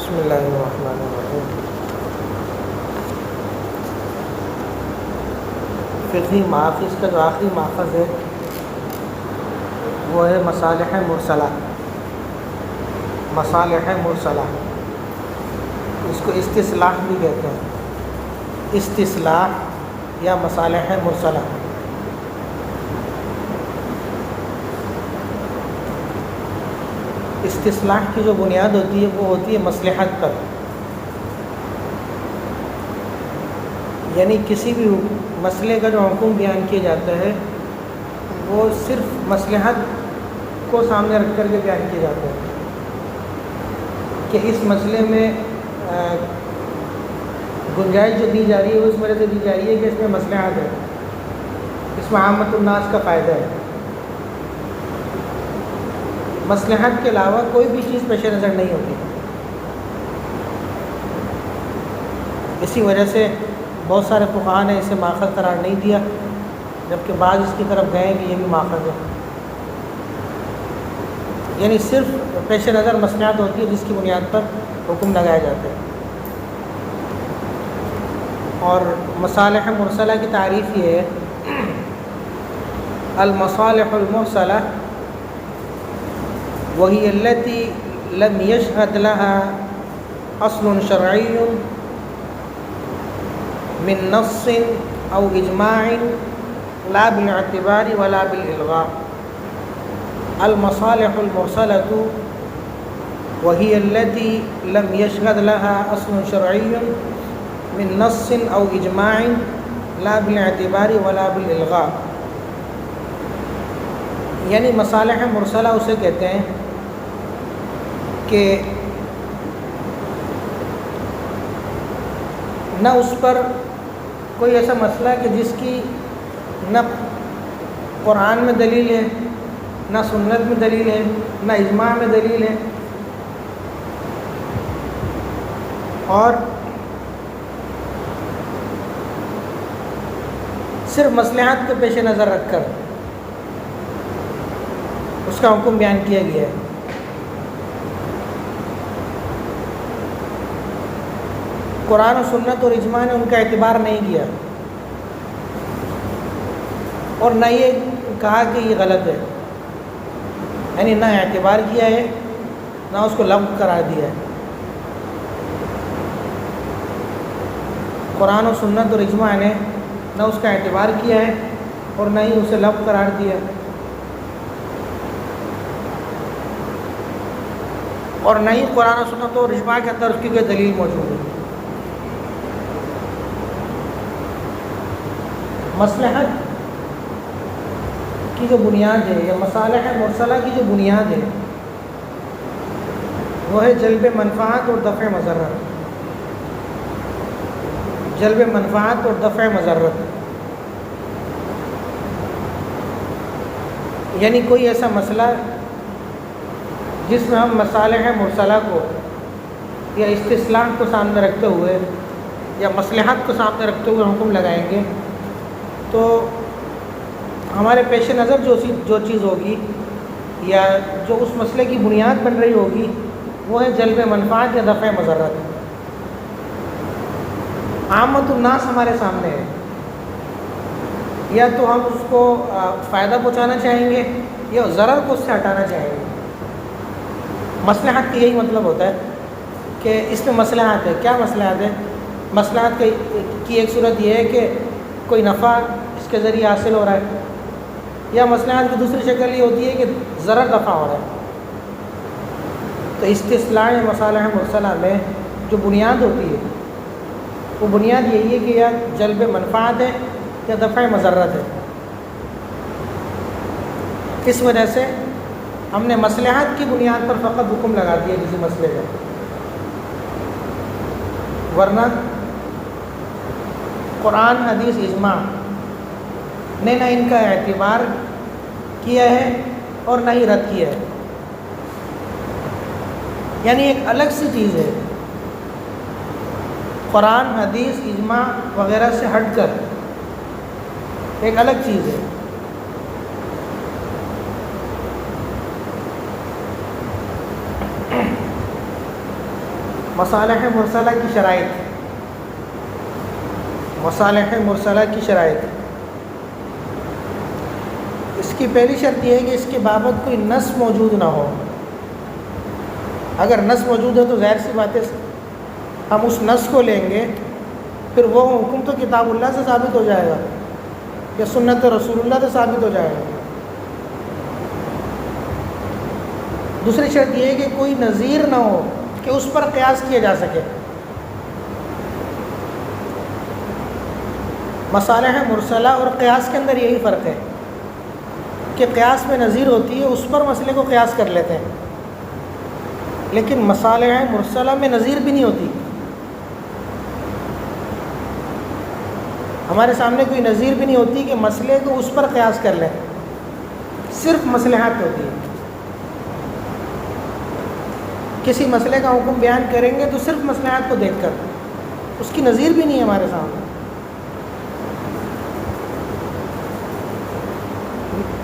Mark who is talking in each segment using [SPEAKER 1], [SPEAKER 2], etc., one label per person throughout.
[SPEAKER 1] بسم اللہ الرحمن الرحیم۔ فقہی ماخذ کا جو آخری ماخذ ہے وہ ہے مصالح مرسلہ۔ مصالح مرسلہ اس کو استصلاح بھی کہتے ہیں، استصلاح یا مصالح مرسلہ۔ استصلاح کی جو بنیاد ہوتی ہے وہ ہوتی ہے مصلحت پر، یعنی کسی بھی مسئلے کا جو حکم بیان کیا جاتا ہے وہ صرف مصلحت کو سامنے رکھ کر کے بیان کیا جاتا ہے کہ اس مسئلے میں گنجائش جو دی جا رہی ہے اس وجہ سے دی جا رہی ہے کہ اس میں مصلحت ہے، اس میں عامت الناس کا فائدہ ہے۔ مصلحت کے علاوہ کوئی بھی چیز پیش نظر نہیں ہوتی۔ اسی وجہ سے بہت سارے فقہاء نے اسے ماخذ قرار نہیں دیا، جبکہ بعض اس کی طرف گئے کہ یہ بھی ماخذ ہے، یعنی صرف پیش نظر مصلحت ہوتی ہے جس کی بنیاد پر حکم لگایا جاتا ہے۔ اور مصالح مرسلہ کی تعریف یہ ہے، المصالح المرسلہ وهي التي لم يشهد لها اصل شرعي من نص او اجماع لا بالاعتبار ولا بالالغاء۔ المصالح المرسلة وهي التي لم يشهد لها اصل شرعي من نص او اجماع لا بالاعتبار ولا بالالغاء، یعنی مصالح مرسلہ اسے کہتے ہیں کہ نہ اس پر کوئی ایسا مسئلہ کہ جس کی نہ قرآن میں دلیل ہے، نہ سنت میں دلیل ہے، نہ اجماع میں دلیل ہے، اور صرف مصلحت کو پیش نظر رکھ کر اس کا حکم بیان کیا گیا ہے۔ قرآن و سنت اور اجماع نے ان کا اعتبار نہیں کیا اور نہ یہ کہا کہ یہ غلط ہے، یعنی نہ اعتبار کیا ہے نہ اس کو لغو قرار دیا ہے۔ قرآن و سنت اور اجماع نے نہ اس کا اعتبار کیا ہے اور نہ ہی اسے لغو قرار دیا، اور نہ ہی قرآن و سنت اور اجماع کے اندر اس کی کوئی دلیل موجود ہے۔ مصلحت کی جو بنیاد ہے یا مصالح مرسلہ کی جو بنیاد ہے وہ ہے جلب منفعت اور دفع مضرت۔ جلب منفعت اور دفع مضرت، یعنی کوئی ایسا مسئلہ جس میں ہم مصالح مرسلہ کو یا استصلاح کو سامنے رکھتے ہوئے یا مصلحت کو سامنے رکھتے ہوئے حکم لگائیں گے تو ہمارے پیش نظر جو چیز ہوگی یا جو اس مسئلے کی بنیاد بن رہی ہوگی وہ ہے جلب منفعت یا دفع مضرت۔ عامت الناس ہمارے سامنے ہے، یا تو ہم اس کو فائدہ پہنچانا چاہیں گے یا ضرر کو اس سے ہٹانا چاہیں گے۔ مصلحت کا یہی مطلب ہوتا ہے کہ اس میں مصلحت ہے۔ کیا مصلحت ہے؟ مصلحت کی ایک صورت یہ ہے کہ کوئی نفع اس کے ذریعے حاصل ہو رہا ہے، یا مصلحت کی دوسری شکل یہ ہوتی ہے کہ ضرر دفع ہو رہا ہے۔ تو استصلاح مصالح مرسلہ میں جو بنیاد ہوتی ہے وہ بنیاد یہی ہے کہ یا جلب منفعت ہے یا دفع مضرت ہے۔ اس وجہ سے ہم نے مصلحت کی بنیاد پر فقط حکم لگا دیا کسی مسئلے کا، ورنہ قرآن حدیث اجماع نے نہ ان کا اعتبار کیا ہے اور نہ ہی رد کیا ہے، یعنی ایک الگ سی چیز ہے، قرآن حدیث اجماع وغیرہ سے ہٹ کر ایک الگ چیز ہے۔ مصالح مرسلہ کی شرائط. مصالح مرسلہ کی شرائط. اس کی پہلی شرط یہ ہے کہ اس کے بابت کوئی نص موجود نہ ہو. اگر نص موجود ہے تو ظاہر سی بات ہے ہم اس نص کو لیں گے، پھر وہ حکم تو کتاب اللہ سے ثابت ہو جائے گا یا سنت رسول اللہ سے ثابت ہو جائے گا. دوسری شرط یہ ہے کہ کوئی نظیر نہ ہو کہ اس پر قیاس کیا جا سکے. مصالح مرسلہ اور قیاس کے اندر یہی فرق ہے کہ قیاس میں نظیر ہوتی ہے، اس پر مسئلے کو قیاس کر لیتے ہیں، لیکن مصالح مرسلہ میں نظیر بھی نہیں ہوتی. ہمارے سامنے کوئی نظیر بھی نہیں ہوتی کہ مسئلے کو اس پر قیاس کر لیں، صرف مصلحت ہوتی ہے. کسی مسئلے کا حکم بیان کریں گے تو صرف مصلحت کو دیکھ کر، اس کی نظیر بھی نہیں ہے ہمارے سامنے.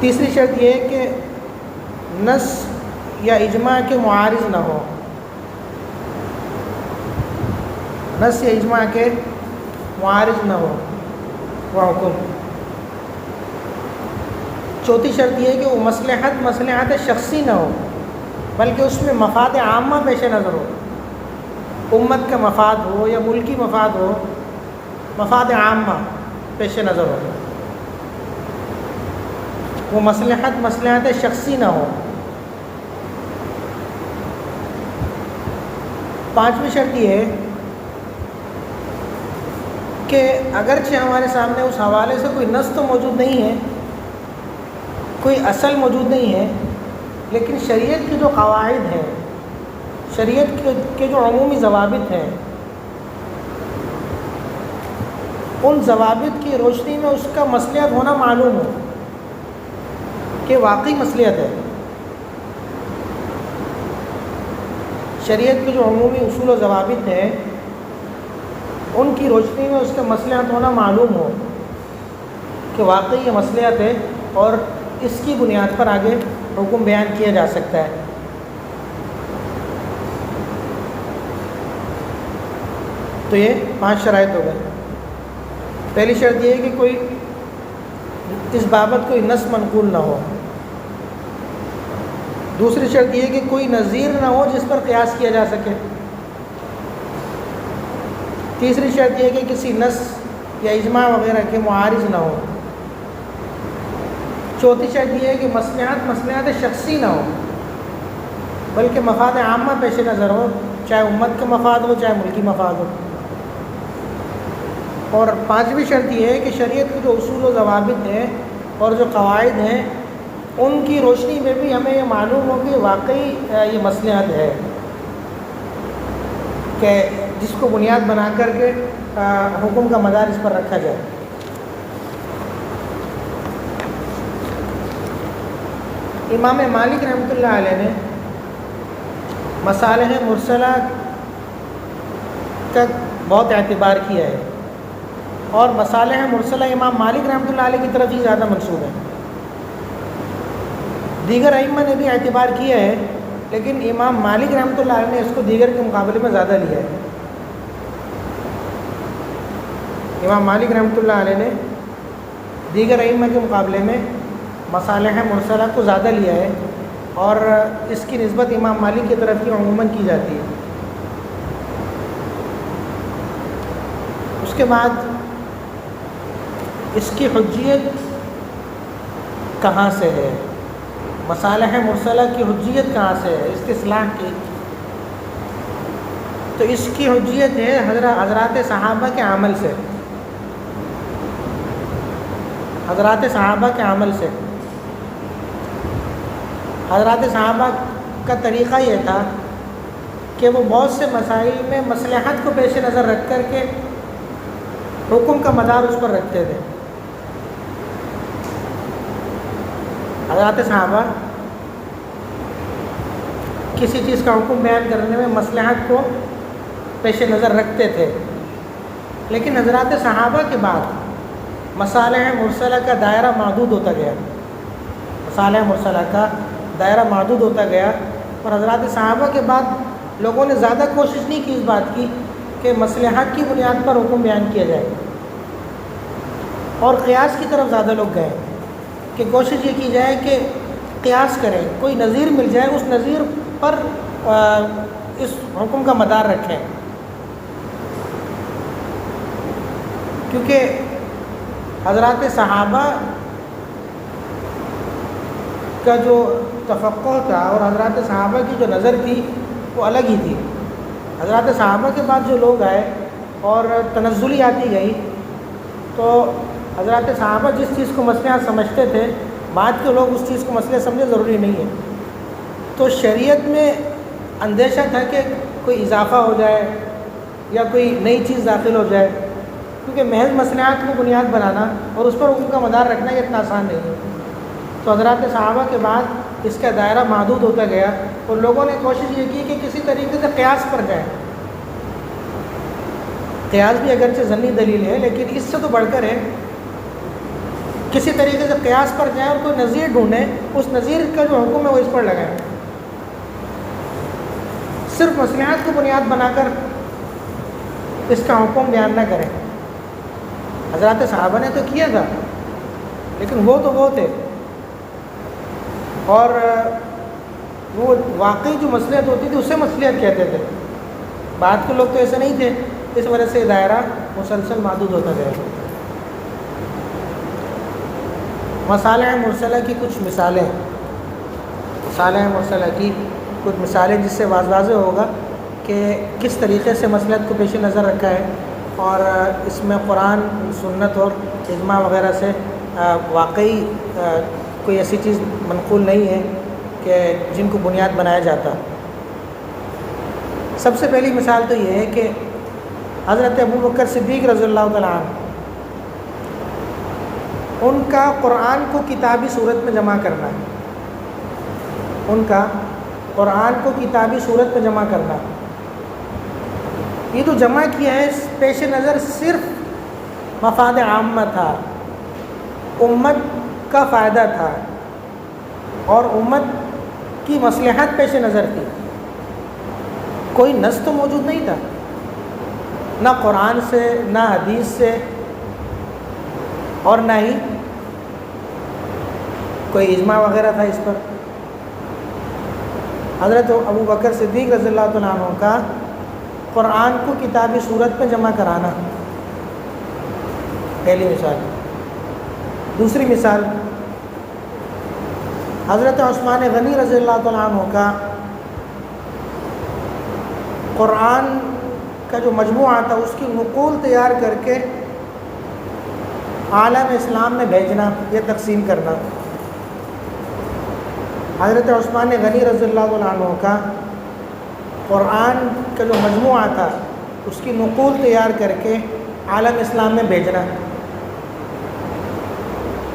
[SPEAKER 1] تیسری شرط یہ ہے کہ نص یا اجماع کے معارض نہ ہو. نص یا اجماع کے معارض نہ ہو وہ حکم. چوتھی شرط یہ ہے کہ وہ مصلحت شخصی نہ ہو، بلکہ اس میں مفاد عامہ پیش نظر ہو. امت کا مفاد ہو یا ملکی مفاد ہو، مفاد عامہ پیش نظر ہو. وہ مصلحت شخصی نہ ہو. پانچویں شرط یہ ہے کہ اگرچہ ہمارے سامنے اس حوالے سے کوئی نص تو موجود نہیں ہے، کوئی اصل موجود نہیں ہے، لیکن شریعت کی جو قواعد ہیں، شریعت کے جو عمومی ضوابط ہیں، ان ضوابط کی روشنی میں اس کا مصلحت ہونا معلوم ہو کہ واقعی مصلحت ہے. شریعت کے جو عمومی اصول و ضوابط ہیں ان کی روشنی میں اس کا مصلحت ہونا معلوم ہو کہ واقعی یہ مصلحت ہے اور اس کی بنیاد پر آگے حکم بیان کیا جا سکتا ہے. تو یہ 5 شرائط ہو گئے. پہلی شرط یہ ہے کہ کوئی اس بابت کوئی نص منقول نہ ہو. دوسری شرط یہ ہے کہ کوئی نظیر نہ ہو جس پر قیاس کیا جا سکے. تیسری شرط یہ ہے کہ کسی نص یا اجماع وغیرہ کے معارض نہ ہو. چوتھی شرط یہ ہے کہ مصلحت شخصی نہ ہو، بلکہ مفاد عامہ پیش نظر ہو، چاہے امت کا مفاد ہو چاہے ملکی مفاد ہو. اور پانچویں شرط یہ ہے کہ شریعت کے جو اصول و ضوابط ہیں اور جو قواعد ہیں ان کی روشنی میں بھی ہمیں یہ معلوم ہو کہ واقعی یہ مصلحت ہے، کہ جس کو بنیاد بنا کر کے حکم کا مدار اس پر رکھا جائے. امام مالک رحمۃ اللہ علیہ نے مصالح مرسلہ کا بہت اعتبار کیا ہے، اور مصالح مرسلہ امام مالک رحمۃ اللہ علیہ کی طرف ہی زیادہ منسوب ہے. دیگر ائمہ نے بھی اعتبار کیا ہے، لیکن امام مالک رحمۃ اللہ علیہ نے اس کو دیگر کے مقابلے میں زیادہ لیا ہے. امام مالک رحمۃ اللہ علیہ نے دیگر ائمہ کے مقابلے میں مصالح مرسلہ کو زیادہ لیا ہے، اور اس کی نسبت امام مالک کی طرف کی عموماً کی جاتی ہے. اس کے بعد اس کی حجیت کہاں سے ہے، مصالح مرسلہ کی حجیت کہاں سے ہے استصلاح کی؟ تو اس کی حجیت ہے حضرات صحابہ کے عمل سے. حضرات صحابہ کے عمل سے. حضرات صحابہ کا طریقہ یہ تھا کہ وہ بہت سے مسائل میں مصلحت کو پیش نظر رکھ کر کے حکم کا مدار اس پر رکھتے تھے. حضرات صحابہ کسی چیز کا حکم بیان کرنے میں مصلحت کو پیش نظر رکھتے تھے، لیکن حضرات صحابہ کے بعد مصالح مرسلہ کا دائرہ محدود ہوتا گیا. مصالح مرسلہ کا دائرہ محدود ہوتا گیا، اور حضرات صحابہ کے بعد لوگوں نے زیادہ کوشش نہیں کی اس بات کی کہ مصلحت کی بنیاد پر حکم بیان کیا جائے، اور قیاس کی طرف زیادہ لوگ گئے کہ کوشش یہ کی جائے کہ قیاس کریں، کوئی نظیر مل جائے، اس نظیر پر اس حکم کا مدار رکھیں، کیونکہ حضرات صحابہ کا جو تفقہ تھا اور حضرات صحابہ کی جو نظر تھی وہ الگ ہی تھی۔ حضرات صحابہ کے بعد جو لوگ آئے اور تنزلی آتی گئی، تو حضرات صحابہ جس چیز کو مصلحت سمجھتے تھے، بعد کے لوگ اس چیز کو مصلحت سمجھے ضروری نہیں ہے۔ تو شریعت میں اندیشہ تھا کہ کوئی اضافہ ہو جائے یا کوئی نئی چیز داخل ہو جائے، کیونکہ محض مصلحت کو بنیاد بنانا اور اس پر حکم کا مدار رکھنا یہ اتنا آسان نہیں ہے۔ تو حضرات صحابہ کے بعد اس کا دائرہ محدود ہوتا گیا، اور لوگوں نے کوشش یہ کی کہ کسی طریقے سے قیاس پر جائیں۔ قیاس بھی اگرچہ ظنی دلیل ہے، لیکن اس سے تو بڑھ کر ہے، کسی طریقے سے قیاس پر جائیں اور کوئی نظیر ڈھونڈیں، اس نظیر کا جو حکم ہے وہ اس پر لگائیں، صرف مصلحت کو بنیاد بنا کر اس کا حکم بیان نہ کریں۔ حضرات صحابہ نے تو کیا تھا، لیکن وہ تھے، اور وہ واقعی جو مصلحت ہوتی تھی اسے مصلحت کہتے تھے۔ بعد کے لوگ تو ایسے نہیں تھے، اس وجہ سے دائرہ مسلسل محدود ہوتا گیا۔ مصالح مرسلہ کی کچھ مثالیں، مصالح مرسلہ کی کچھ مثالیں جس سے واضح ہوگا کہ کس طریقے سے مصلحت کو پیش نظر رکھا ہے، اور اس میں قرآن، سنت اور اجماع وغیرہ سے واقعی کوئی ایسی چیز منقول نہیں ہے کہ جن کو بنیاد بنایا جاتا۔ سب سے پہلی مثال تو یہ ہے کہ حضرت ابوبکر صدیق رضی اللہ تعالیٰ عنہ، ان کا قرآن کو کتابی صورت میں جمع کرنا، ان کا قرآن کو کتابی صورت میں جمع کرنا، یہ جو جمع کیا ہے پیش نظر صرف مفاد عامہ تھا، امت کا فائدہ تھا، اور امت کی مصلحت پیش نظر تھی۔ کوئی نص تو موجود نہیں تھا، نہ قرآن سے، نہ حدیث سے، اور نہ ہی کوئی اجماع وغیرہ تھا اس پر۔ حضرت ابوبکر صدیق رضی اللہ تعالیٰ عنہ کا قرآن کو کتابی صورت میں جمع کرانا پہلی مثال۔ دوسری مثال، حضرت عثمان غنی رضی اللہ تعالیٰ عنہ کا قرآن کا جو مجموعہ تھا اس کی نقول تیار کر کے عالم اسلام میں بھیجنا یا تقسیم کرنا۔ حضرت عثمان غنی رضی اللہ عنہ کا قرآن کا جو مجموعہ تھا اس کی نقول تیار کر کے عالم اسلام میں بھیجنا۔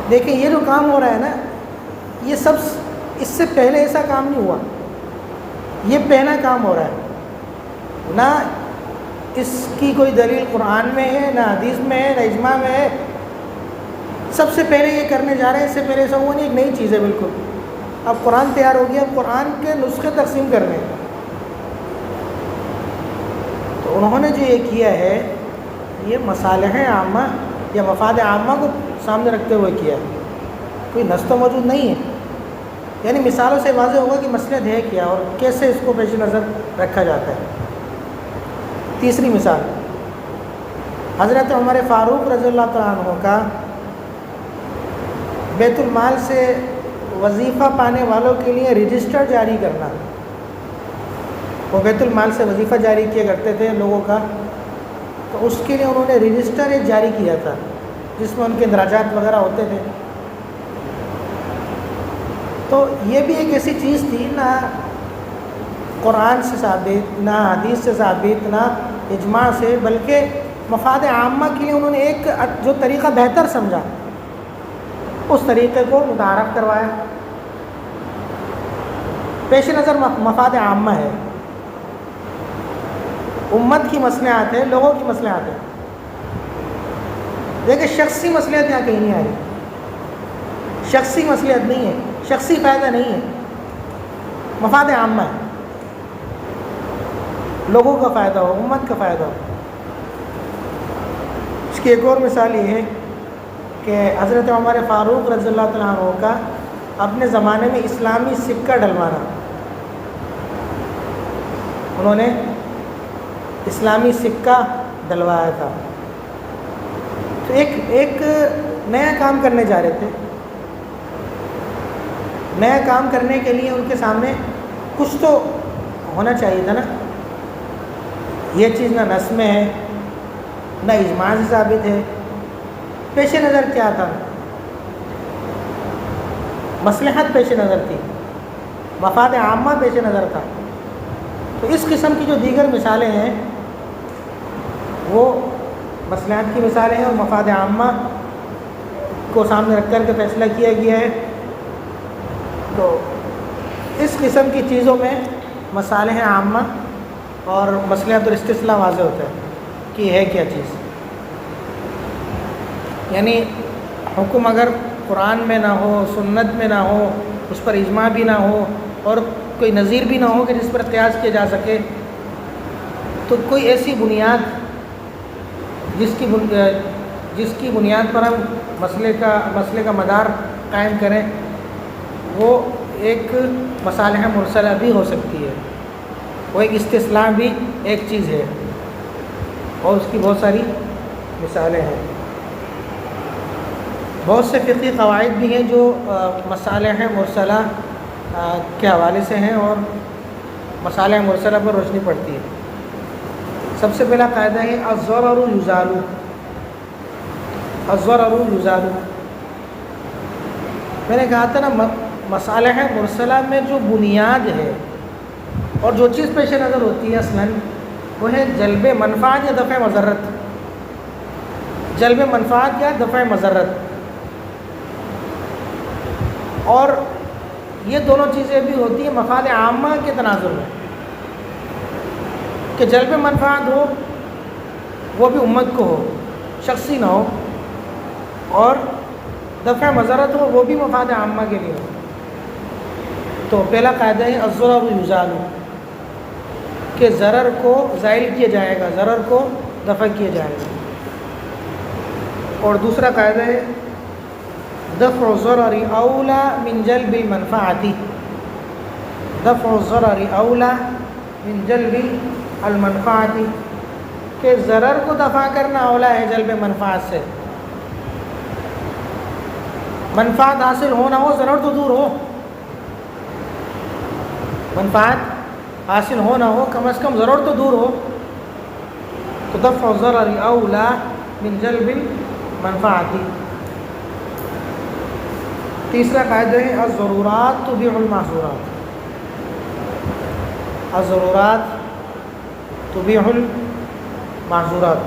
[SPEAKER 1] دیکھیں یہ جو کام ہو رہا ہے نا، یہ سب اس سے پہلے ایسا کام نہیں ہوا، یہ پہلا کام ہو رہا ہے۔ نہ اس کی کوئی دلیل قرآن میں ہے، نہ حدیث میں ہے، نہ اجماع میں ہے، سب سے پہلے یہ کرنے جا رہے ہیں۔ اس سے پہلے ایسا ہوا نہیں، ایک نئی چیز ہے بالکل۔ اب قرآن تیار ہو گیا، اب قرآن کے نسخے تقسیم کرنے ہیں۔ تو انہوں نے جو یہ کیا ہے، یہ مصالح عامہ یا مفاد عامہ کو سامنے رکھتے ہوئے کیا ہے، کوئی نص تو موجود نہیں ہے۔ یعنی مثالوں سے واضح ہوگا کہ مصلحت ہے کیا اور کیسے اس کو پیش نظر رکھا جاتا ہے۔ تیسری مثال، حضرت عمر فاروق رضی اللہ تعالیٰ عنہ کا بیت المال سے وظیفہ پانے والوں کے لیے رجسٹر جاری کرنا۔ وہ بیت المال سے وظیفہ جاری کیا کرتے تھے لوگوں کا، تو اس کے لیے انہوں نے رجسٹر ایک جاری کیا تھا جس میں ان کے اندراجات وغیرہ ہوتے تھے۔ تو یہ بھی ایک ایسی چیز تھی، نہ قرآن سے ثابت، نہ حدیث سے ثابت، نہ اجماع سے، بلکہ مفاد عامہ کے لیے انہوں نے ایک جو طریقہ بہتر سمجھا اس طریقے کو متعارف کروایا۔ پیش نظر مفاد عامہ ہے، امت کی مصلحت ہے، لوگوں کی مصلحت ہے۔ دیکھیں شخصی مصلحت یہاں کہیں نہیں آ رہی، شخصی مصلحت نہیں ہے، شخصی فائدہ نہیں ہے، مفاد عامہ ہے۔ لوگوں کا فائدہ ہو، امت کا فائدہ ہو۔ اس کی ایک اور مثال یہ ہے کہ حضرت عمر فاروق رضی اللہ تعالیٰ عنہ کا اپنے زمانے میں اسلامی سکہ ڈلوانا، انہوں نے اسلامی سکہ ڈلوایا تھا۔ تو ایک نیا کام کرنے جا رہے تھے، نیا کام کرنے کے لیے ان کے سامنے کچھ تو ہونا چاہیے تھا نا، یہ چیز نہ نص میں ہے نہ اجماع سے ثابت ہے۔ پیش نظر کیا تھا؟ مصلحت پیش نظر تھی، مفاد عامہ پیش نظر تھا۔ تو اس قسم کی جو دیگر مثالیں ہیں وہ مصلحت کی مثالیں ہیں اور مفاد عامہ کو سامنے رکھ کر کے فیصلہ کیا گیا ہے۔ تو اس قسم کی چیزوں میں مصالح عامہ اور مصلحت اور استثناء واضح ہوتا ہے کہ یہ ہے کیا چیز۔ یعنی حکم اگر قرآن میں نہ ہو، سنت میں نہ ہو، اس پر اجماع بھی نہ ہو اور کوئی نظیر بھی نہ ہو کہ جس پر قیاس کیا جا سکے، تو کوئی ایسی بنیاد جس کی بنیاد پر ہم مسئلے کا مدار قائم کریں، وہ ایک مصالح مرسلہ بھی ہو سکتی ہے، وہ ایک استثناء بھی ایک چیز ہے، اور اس کی بہت ساری مثالیں ہیں۔ بہت سے فقہی قواعد بھی ہیں جو مصالح مرسلہ کے حوالے سے ہیں اور مصالح مرسلہ پر روشنی پڑتی ہے۔ سب سے پہلا قاعدہ ہے الضرر یزال، الضرر یزال۔ میں نے کہا تھا نا، مصالح مرسلہ میں جو بنیاد ہے اور جو چیز پیش نظر ہوتی ہے اصلاً وہ ہے جلب منفعت یا دفع مضرت، جلب منفعت یا دفع مضرت۔ اور یہ دونوں چیزیں بھی ہوتی ہیں مفاد عامہ کے تناظر میں، کہ جلب منفعت ہو وہ بھی امت کو ہو، شخصی نہ ہو، اور دفع مضرت ہو وہ بھی مفاد عامہ کے لیے ہو۔ تو پہلا قاعدہ ہے الضرر یزال، کہ ضرر کو زائل کیا جائے گا، ضرر کو دفع کیا جائے گا۔ اور دوسرا قاعدہ ہے دفع الضرر اولا من جلب المنفعت، دفع الضرر اولا من جلب المنفعت، کہ ضرر کو دفع کرنا اولا ہے جلب منفعت سے۔ منفعت حاصل ہونا ہو، ضرر تو دور ہو، منفعت حاصل ہونا ہو کم از کم ضرر تو دور ہو، تو دفع الضرر اولا من جلب المنفعت۔ تیسرا قاعدہ ہے الضرورات تبیح المحظورات، الضرورات تبیح المحظورات۔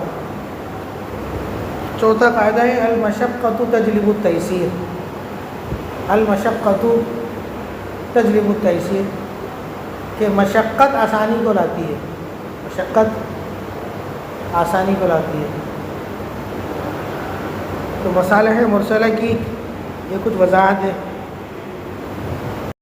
[SPEAKER 1] چوتھا قاعدہ ہے المشقۃ تجلب التیسیر، المشقۃ تجلب التیسیر، کہ مشقت آسانی کو لاتی ہے، مشقت آسانی کو لاتی ہے۔ تو مصالح مرسلہ کی یہ کچھ وضاحت ہے۔